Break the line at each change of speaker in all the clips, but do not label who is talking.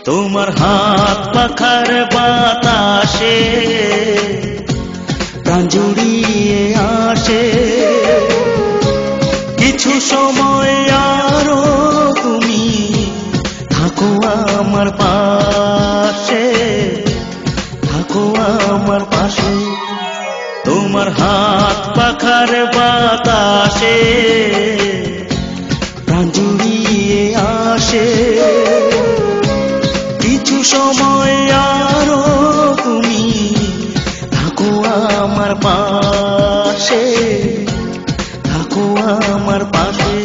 তোমার হাত পাখার বাতাসে প্রাণ জুড়িয়ে আসে। কিছু সময় আরো তুমি থাকো আমার পাশে, থাকো আমার পাশে। তোমার হাত পাখার বাতাসে প্রাণ জুড়িয়ে আসে। কিছু সময় আরো তুমি থাকো আমার পাশে, থাকো আমার পাশে।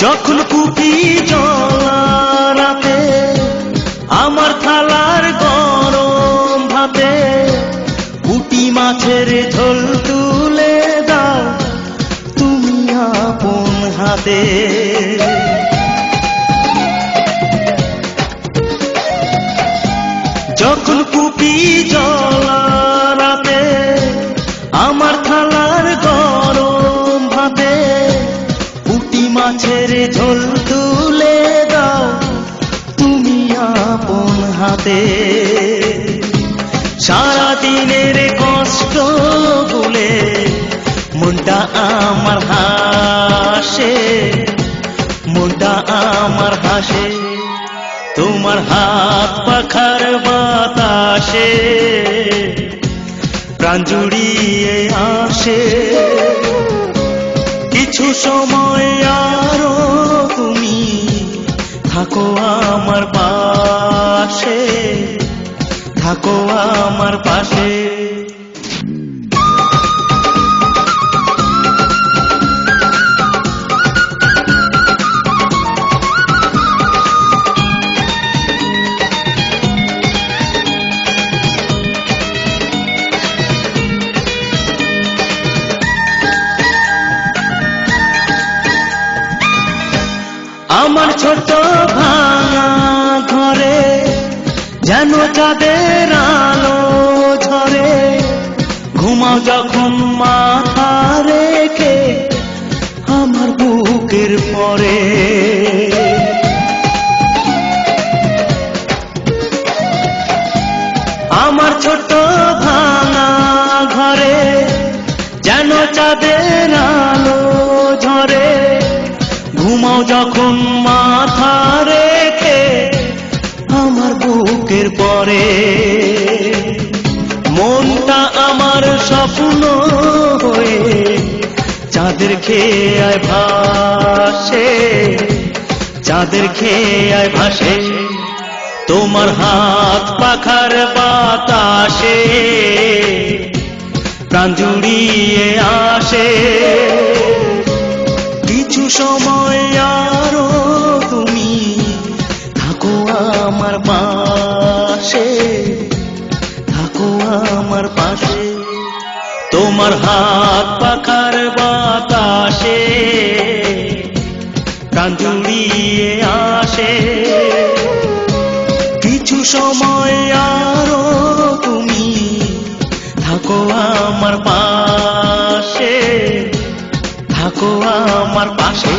যখন কুপি জ্বলা রাতে আমার থালার গরম ভাতে পুঁটি মাছের ঝোল তুলে দাও তুমি আপন হাতে। যখন কুপি জ্বলা রাতে আমার থালার গরম ভাতে পুঁটি মাছের ঝোল তুলে দাও তুমি আপন হাতে। সারাদিনের কষ্ট ভুলে মনটা আমার হাসে, মনটা আমার হাসে। তোমার হাত পাখার বাতাসে প্রাণ জুড়িয়ে আসে। কিছু সময় আরো তুমি থাকো আমার পাশে, থাকো আমার পাশে। আমার ছোট ভাঙা ঘরে যেন চাঁদের আলো ঝরে, ঘুমাও যখন মাথা রেখে আমার বুকের পরে। আমার ছোট ভাঙা ঘরে যেন চাঁদের আলো ঝরে, ঘুমাও যখন মাথা রেখে আমার বুকের পরে। মনটা আমার স্বপ্ন হয়ে চাঁদের খেয়ে ভাসে, চাঁদের খেয়ে ভাসে। তোমার হাত পাখার বাতাসে প্রাণ জুড়িয়ে আসে। কিছু সময় আরো তুমি থাকো আমার পাশে, থাকো আমার পাশে। তোমার হাত পাখার বাতাসে প্রাণ জুড়িয়ে আসে। কিছু সময় আরো তুমি থাকো আমার পাশে, থাকো আমার পাশে।